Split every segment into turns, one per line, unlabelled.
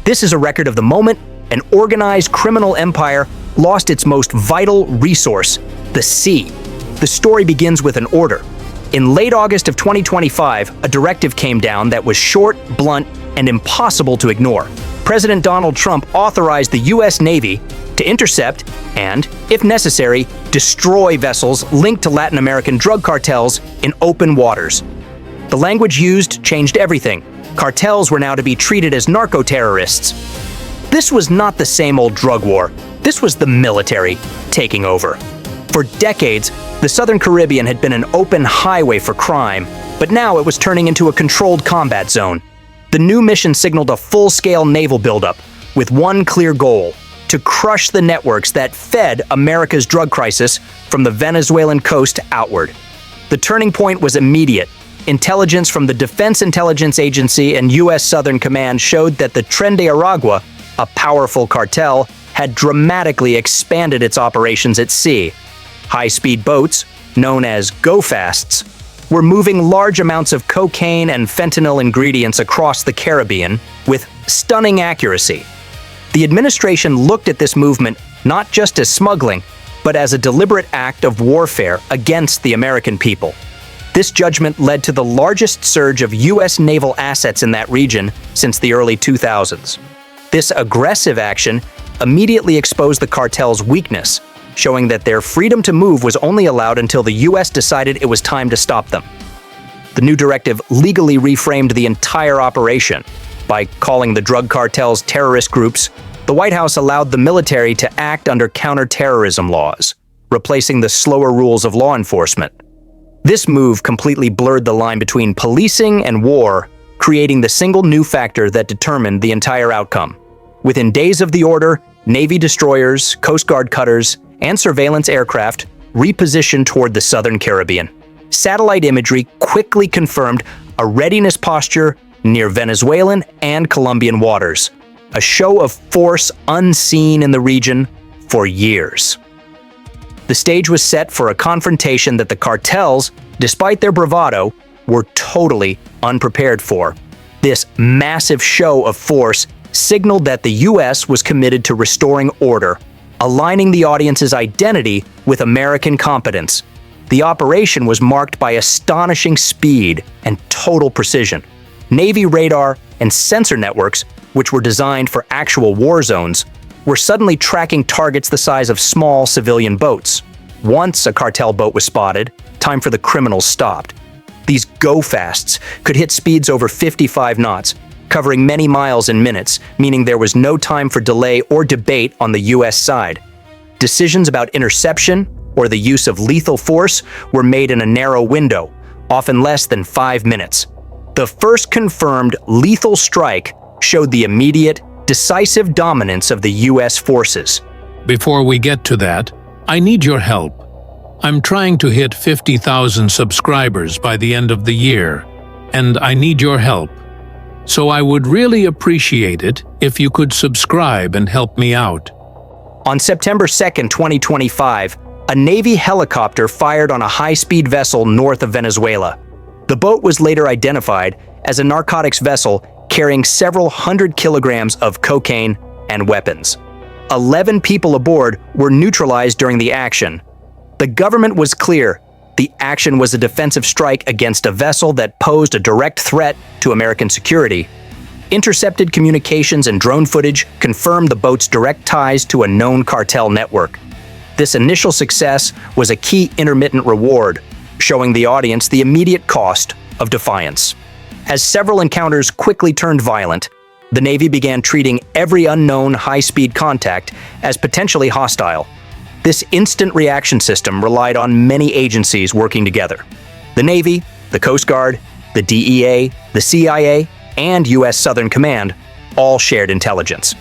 This is a record of the moment an organized criminal empire lost its most vital resource, the sea. The story begins with an order. In late August of 2025, a directive came down that was short, blunt, and impossible to ignore. President Donald Trump authorized the U.S. Navy to intercept and, if necessary, destroy vessels linked to Latin American drug cartels in open waters. The language used changed everything. Cartels were now to be treated as narco-terrorists. This was not the same old drug war. This was the military taking over. For decades, the Southern Caribbean had been an open highway for crime, but now it was turning into a controlled combat zone. The new mission signaled a full-scale naval buildup with one clear goal: to crush the networks that fed America's drug crisis from the Venezuelan coast outward. The turning point was immediate. Intelligence from the Defense Intelligence Agency and U.S. Southern Command showed that the Tren de Aragua, a powerful cartel, had dramatically expanded its operations at sea. High-speed boats, known as go-fasts, were moving large amounts of cocaine and fentanyl ingredients across the Caribbean with stunning accuracy. The administration looked at this movement not just as smuggling, but as a deliberate act of warfare against the American people. This judgment led to the largest surge of U.S. naval assets in that region since the early 2000s. This aggressive action immediately exposed the cartel's weakness, showing that their freedom to move was only allowed until the U.S. decided it was time to stop them. The new directive legally reframed the entire operation. By calling the drug cartels terrorist groups, the White House allowed the military to act under counterterrorism laws, replacing the slower rules of law enforcement. This move completely blurred the line between policing and war, creating the single new factor that determined the entire outcome. Within days of the order, Navy destroyers, Coast Guard cutters, and surveillance aircraft repositioned toward the Southern Caribbean. Satellite imagery quickly confirmed a readiness posture near Venezuelan and Colombian waters, a show of force unseen in the region for years. The stage was set for a confrontation that the cartels, despite their bravado, were totally unprepared for. This massive show of force signaled that the U.S. was committed to restoring order, aligning the audience's identity with American competence. The operation was marked by astonishing speed and total precision. Navy radar and sensor networks, which were designed for actual war zones, were suddenly tracking targets the size of small civilian boats. Once a cartel boat was spotted, time for the criminals stopped. These go-fasts could hit speeds over 55 knots, covering many miles in minutes, meaning there was no time for delay or debate on the U.S. side. Decisions about interception or the use of lethal force were made in a narrow window, often less than 5 minutes. The first confirmed lethal strike showed the immediate, decisive dominance of the U.S. forces.
Before we get to that, I need your help. I'm trying to hit 50,000 subscribers by the end of the year, and I need your help. So I would really appreciate it if you could subscribe and help me out.
On September 2nd, 2025, a Navy helicopter fired on a high-speed vessel north of Venezuela. The boat was later identified as a narcotics vessel carrying several hundred kilograms of cocaine and weapons. 11 people aboard were neutralized during the action. The government was clear. The action was a defensive strike against a vessel that posed a direct threat to American security. Intercepted communications and drone footage confirmed the boat's direct ties to a known cartel network. This initial success was a key intermittent reward, showing the audience the immediate cost of defiance. As several encounters quickly turned violent, the Navy began treating every unknown high-speed contact as potentially hostile. This instant reaction system relied on many agencies working together. The Navy, the Coast Guard, the DEA, the CIA, and U.S. Southern Command all shared intelligence.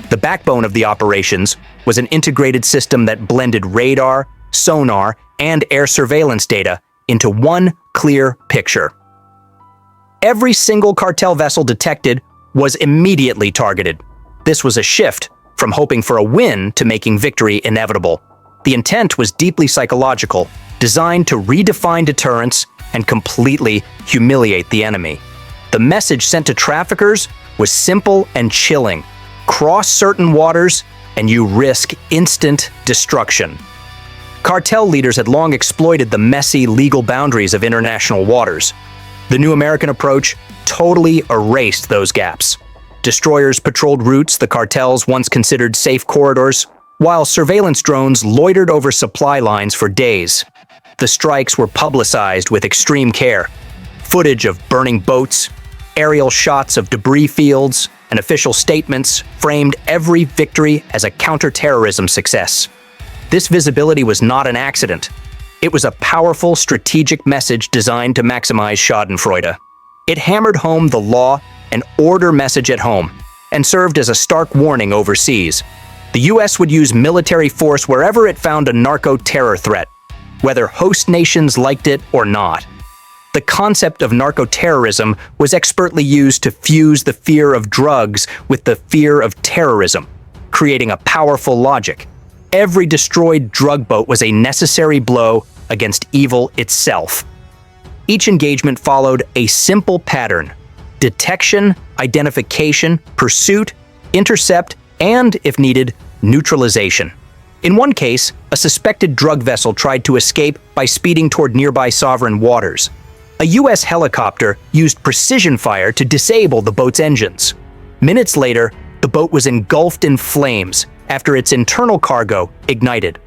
The backbone of the operations was an integrated system that blended radar, sonar, and air surveillance data into one clear picture. Every single cartel vessel detected was immediately targeted. This was a shift from hoping for a win to making victory inevitable. The intent was deeply psychological, designed to redefine deterrence and completely humiliate the enemy. The message sent to traffickers was simple and chilling. Cross certain waters, and you risk instant destruction. Cartel leaders had long exploited the messy legal boundaries of international waters. The new American approach totally erased those gaps. Destroyers patrolled routes the cartels once considered safe corridors, while surveillance drones loitered over supply lines for days. The strikes were publicized with extreme care. Footage of burning boats, aerial shots of debris fields, and official statements framed every victory as a counter-terrorism success. This visibility was not an accident. It was a powerful strategic message designed to maximize schadenfreude. It hammered home the law and order message at home, and served as a stark warning overseas. The US would use military force wherever it found a narco-terror threat, whether host nations liked it or not. The concept of narco-terrorism was expertly used to fuse the fear of drugs with the fear of terrorism, creating a powerful logic. Every destroyed drug boat was a necessary blow against evil itself. Each engagement followed a simple pattern: detection, identification, pursuit, intercept, and, if needed, neutralization. In one case, a suspected drug vessel tried to escape by speeding toward nearby sovereign waters. A US helicopter used precision fire to disable the boat's engines. Minutes later, the boat was engulfed in flames after its internal cargo ignited.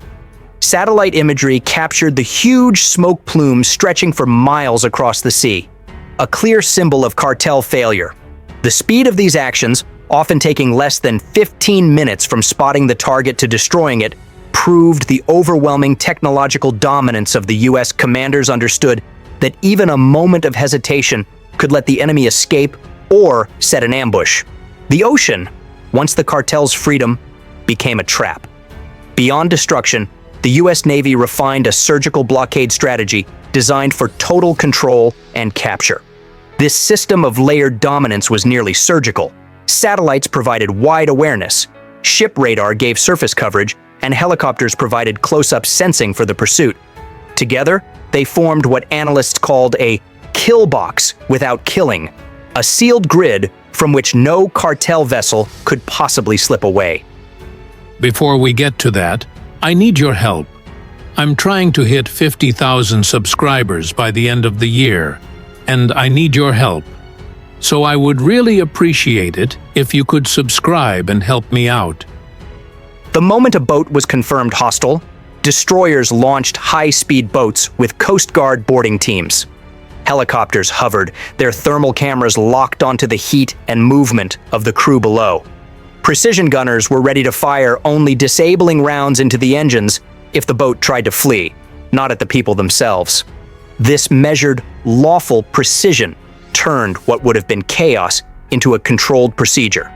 Satellite imagery captured the huge smoke plumes stretching for miles across the sea, a clear symbol of cartel failure. The speed of these actions, often taking less than 15 minutes from spotting the target to destroying it, proved the overwhelming technological dominance of the US. Commanders understood that even a moment of hesitation could let the enemy escape or set an ambush. The ocean, once the cartel's freedom, became a trap. Beyond destruction, the US Navy refined a surgical blockade strategy designed for total control and capture. This system of layered dominance was nearly surgical. Satellites provided wide awareness, ship radar gave surface coverage, and helicopters provided close-up sensing for the pursuit. Together, they formed what analysts called a kill box without killing, a sealed grid from which no cartel vessel could possibly slip away.
Before we get to that, I need your help. I'm trying to hit 50,000 subscribers by the end of the year, and I need your help. So I would really appreciate it if you could subscribe and help me out.
The moment a boat was confirmed hostile, destroyers launched high-speed boats with Coast Guard boarding teams. Helicopters hovered, their thermal cameras locked onto the heat and movement of the crew below. Precision gunners were ready to fire only disabling rounds into the engines if the boat tried to flee, not at the people themselves. This measured, lawful precision turned what would have been chaos into a controlled procedure.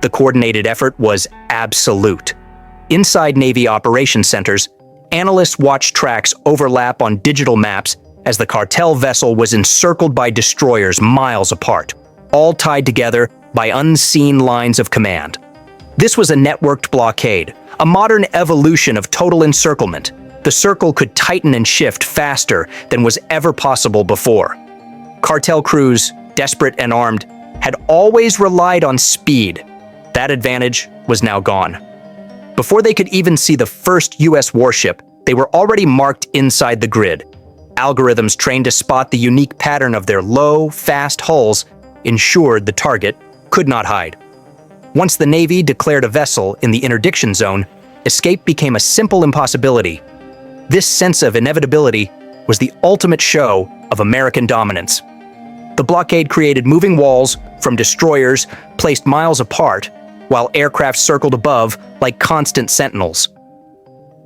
The coordinated effort was absolute. Inside Navy operations centers, analysts watched tracks overlap on digital maps as the cartel vessel was encircled by destroyers miles apart, all tied together by unseen lines of command. This was a networked blockade, a modern evolution of total encirclement. The circle could tighten and shift faster than was ever possible before. Cartel crews, desperate and armed, had always relied on speed. That advantage was now gone. Before they could even see the first US warship, they were already marked inside the grid. Algorithms trained to spot the unique pattern of their low, fast hulls ensured the target could not hide. Once the Navy declared a vessel in the interdiction zone, escape became a simple impossibility. This sense of inevitability was the ultimate show of American dominance. The blockade created moving walls from destroyers placed miles apart, while aircraft circled above like constant sentinels.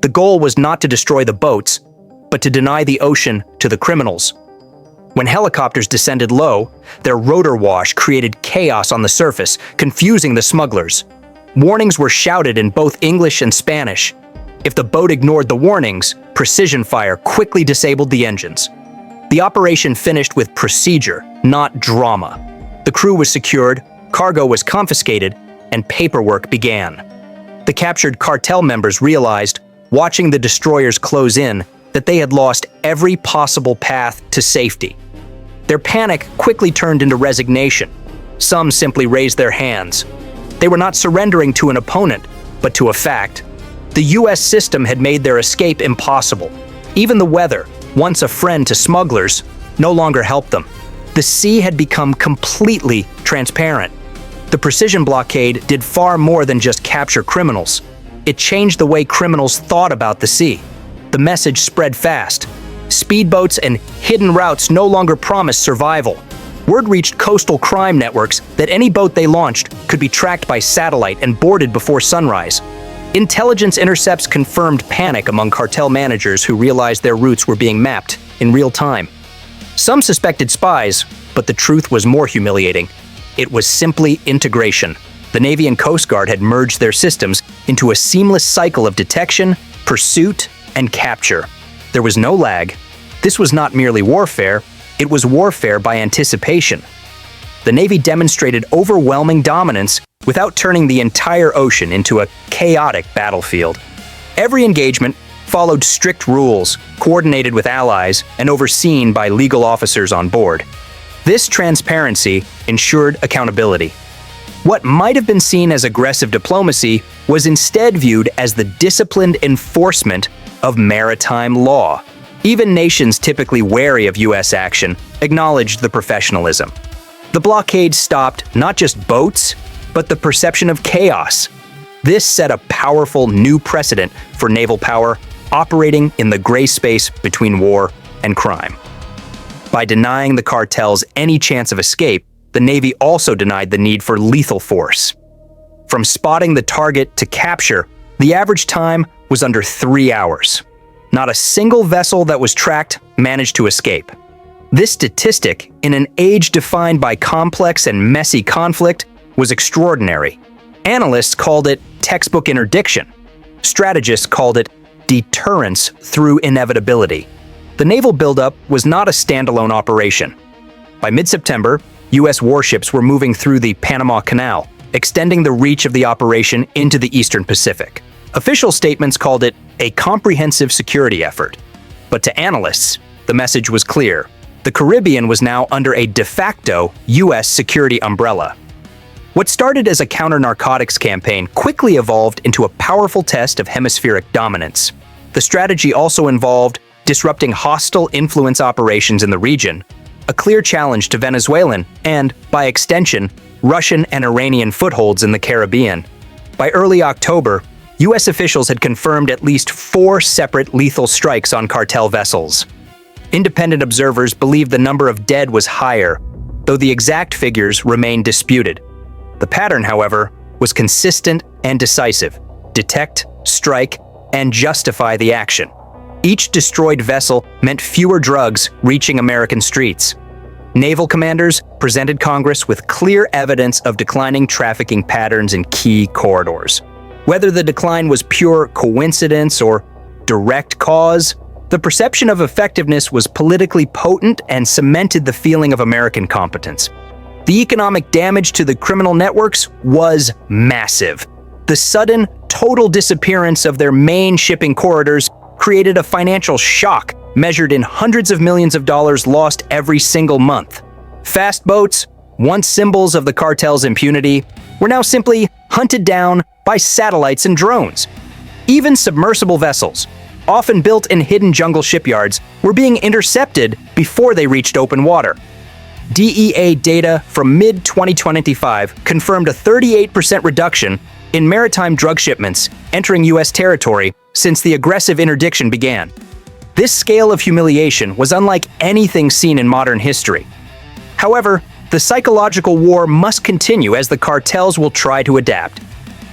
The goal was not to destroy the boats, but to deny the ocean to the criminals. When helicopters descended low, their rotor wash created chaos on the surface, confusing the smugglers. Warnings were shouted in both English and Spanish. If the boat ignored the warnings, precision fire quickly disabled the engines. The operation finished with procedure, not drama. The crew was secured, cargo was confiscated, and paperwork began. The captured cartel members realized, watching the destroyers close in, that they had lost every possible path to safety. Their panic quickly turned into resignation. Some simply raised their hands. They were not surrendering to an opponent, but to a fact. The US system had made their escape impossible. Even the weather, once a friend to smugglers, no longer helped them. The sea had become completely transparent. The precision blockade did far more than just capture criminals. It changed the way criminals thought about the sea. The message spread fast. Speedboats and hidden routes no longer promised survival. Word reached coastal crime networks that any boat they launched could be tracked by satellite and boarded before sunrise. Intelligence intercepts confirmed panic among cartel managers who realized their routes were being mapped in real time. Some suspected spies, but the truth was more humiliating. It was simply integration. The Navy and Coast Guard had merged their systems into a seamless cycle of detection, pursuit, and capture. There was no lag. This was not merely warfare, it was warfare by anticipation. The Navy demonstrated overwhelming dominance without turning the entire ocean into a chaotic battlefield. Every engagement followed strict rules, coordinated with allies, and overseen by legal officers on board. This transparency ensured accountability. What might have been seen as aggressive diplomacy was instead viewed as the disciplined enforcement of maritime law. Even nations typically wary of US action acknowledged the professionalism. The blockade stopped not just boats, but the perception of chaos. This set a powerful new precedent for naval power operating in the gray space between war and crime. By denying the cartels any chance of escape, the Navy also denied the need for lethal force. From spotting the target to capture, the average time was under 3 hours. Not a single vessel that was tracked managed to escape. This statistic, in an age defined by complex and messy conflict, was extraordinary. Analysts called it textbook interdiction. Strategists called it deterrence through inevitability. The naval buildup was not a standalone operation. By mid-September, US warships were moving through the Panama Canal, extending the reach of the operation into the Eastern Pacific. Official statements called it a comprehensive security effort. But to analysts, the message was clear. The Caribbean was now under a de facto US security umbrella. What started as a counter-narcotics campaign quickly evolved into a powerful test of hemispheric dominance. The strategy also involved disrupting hostile influence operations in the region, a clear challenge to Venezuelan and, by extension, Russian and Iranian footholds in the Caribbean. By early October, US officials had confirmed at least 4 separate lethal strikes on cartel vessels. Independent observers believed the number of dead was higher, though the exact figures remained disputed. The pattern, however, was consistent and decisive: detect, strike, and justify the action. Each destroyed vessel meant fewer drugs reaching American streets. Naval commanders presented Congress with clear evidence of declining trafficking patterns in key corridors. Whether the decline was pure coincidence or direct cause, the perception of effectiveness was politically potent and cemented the feeling of American competence. The economic damage to the criminal networks was massive. The sudden, total disappearance of their main shipping corridors created a financial shock measured in hundreds of millions of dollars lost every single month. Fast boats, once symbols of the cartel's impunity, were now simply hunted down by satellites and drones. Even submersible vessels, often built in hidden jungle shipyards, were being intercepted before they reached open water. DEA data from mid-2025 confirmed a 38% reduction in maritime drug shipments entering US territory since the aggressive interdiction began. This scale of humiliation was unlike anything seen in modern history. However, the psychological war must continue as the cartels will try to adapt.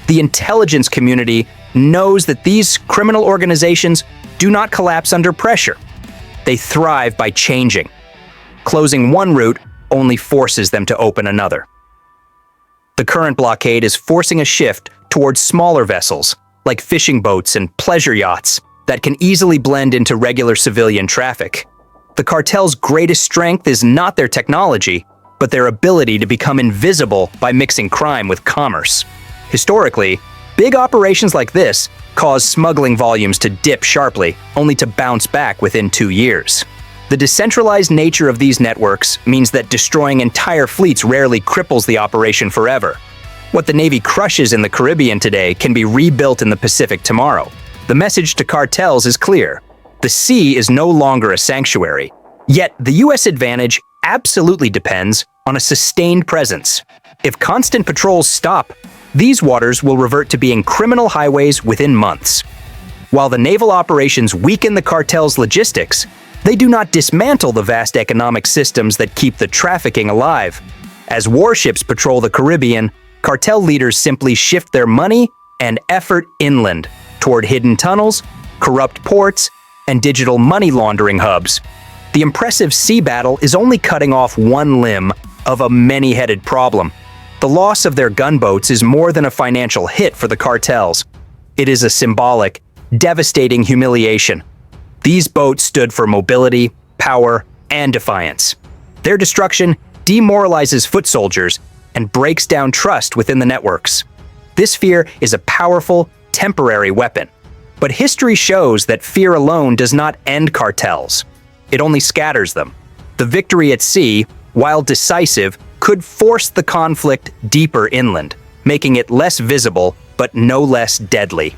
The intelligence community knows that these criminal organizations do not collapse under pressure. They thrive by changing. Closing one route only forces them to open another. The current blockade is forcing a shift towards smaller vessels, like fishing boats and pleasure yachts, that can easily blend into regular civilian traffic. The cartel's greatest strength is not their technology, but their ability to become invisible by mixing crime with commerce. Historically, big operations like this cause smuggling volumes to dip sharply, only to bounce back within 2 years. The decentralized nature of these networks means that destroying entire fleets rarely cripples the operation forever. What the Navy crushes in the Caribbean today can be rebuilt in the Pacific tomorrow. The message to cartels is clear. The sea is no longer a sanctuary. Yet, the U.S. advantage absolutely depends on a sustained presence. If constant patrols stop, these waters will revert to being criminal highways within months. While the naval operations weaken the cartel's logistics, they do not dismantle the vast economic systems that keep the trafficking alive. As warships patrol the Caribbean, cartel leaders simply shift their money and effort inland, toward hidden tunnels, corrupt ports, and digital money laundering hubs. The impressive sea battle is only cutting off one limb of a many-headed problem. The loss of their gunboats is more than a financial hit for the cartels. It is a symbolic, devastating humiliation. These boats stood for mobility, power, and defiance. Their destruction demoralizes foot soldiers and breaks down trust within the networks. This fear is a powerful, temporary weapon. But history shows that fear alone does not end cartels. It only scatters them. The victory at sea, while decisive, could force the conflict deeper inland, making it less visible but no less deadly.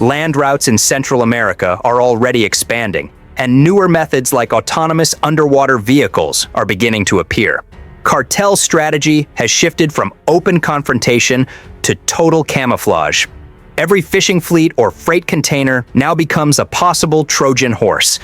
Land routes in Central America are already expanding, and newer methods like autonomous underwater vehicles are beginning to appear. Cartel strategy has shifted from open confrontation to total camouflage. Every fishing fleet or freight container now becomes a possible Trojan horse.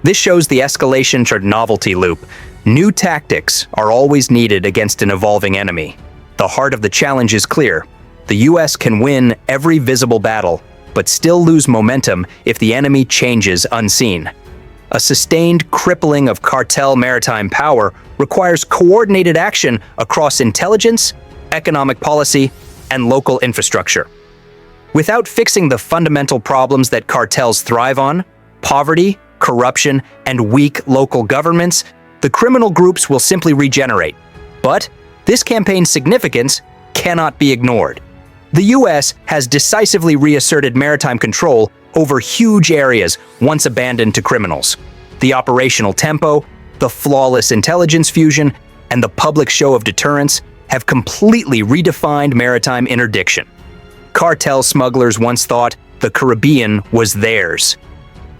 This shows the escalation toward novelty loop. New tactics are always needed against an evolving enemy. The heart of the challenge is clear. The U.S. can win every visible battle, but still lose momentum if the enemy changes unseen. A sustained crippling of cartel maritime power requires coordinated action across intelligence, economic policy, and local infrastructure. Without fixing the fundamental problems that cartels thrive on, poverty, corruption, and weak local governments, the criminal groups will simply regenerate. But this campaign's significance cannot be ignored. The U.S. has decisively reasserted maritime control over huge areas once abandoned to criminals. The operational tempo, the flawless intelligence fusion, and the public show of deterrence have completely redefined maritime interdiction. Cartel smugglers once thought the Caribbean was theirs.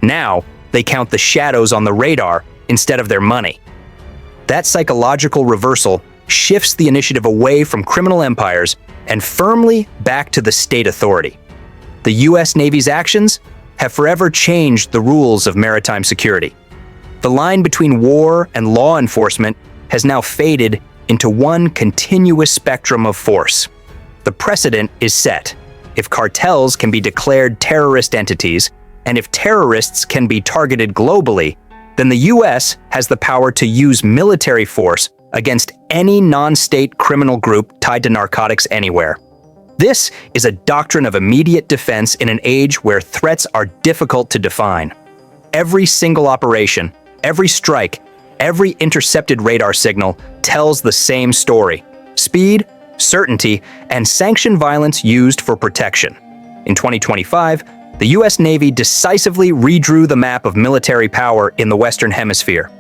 Now, they count the shadows on the radar instead of their money. That psychological reversal shifts the initiative away from criminal empires and firmly back to the state authority. The U.S. Navy's actions have forever changed the rules of maritime security. The line between war and law enforcement has now faded into one continuous spectrum of force. The precedent is set. If cartels can be declared terrorist entities, and if terrorists can be targeted globally, then the U.S. has the power to use military force against any non-state criminal group tied to narcotics anywhere. This is a doctrine of immediate defense in an age where threats are difficult to define. Every single operation, every strike, every intercepted radar signal tells the same story: speed, certainty, and sanctioned violence used for protection. In 2025, the U.S. Navy decisively redrew the map of military power in the Western Hemisphere.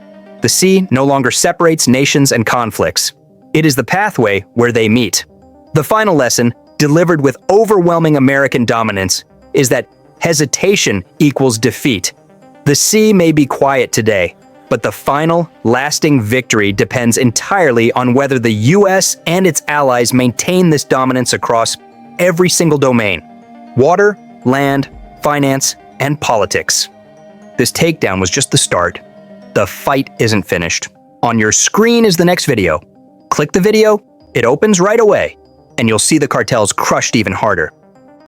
The sea no longer separates nations and conflicts. It is the pathway where they meet. The final lesson, delivered with overwhelming American dominance, is that hesitation equals defeat. The sea may be quiet today, but the final, lasting victory depends entirely on whether the U.S. and its allies maintain this dominance across every single domain: water, land, finance, and politics. This takedown was just the start. The fight isn't finished. On your screen is the next video. Click the video, it opens right away, and you'll see the cartels crushed even harder.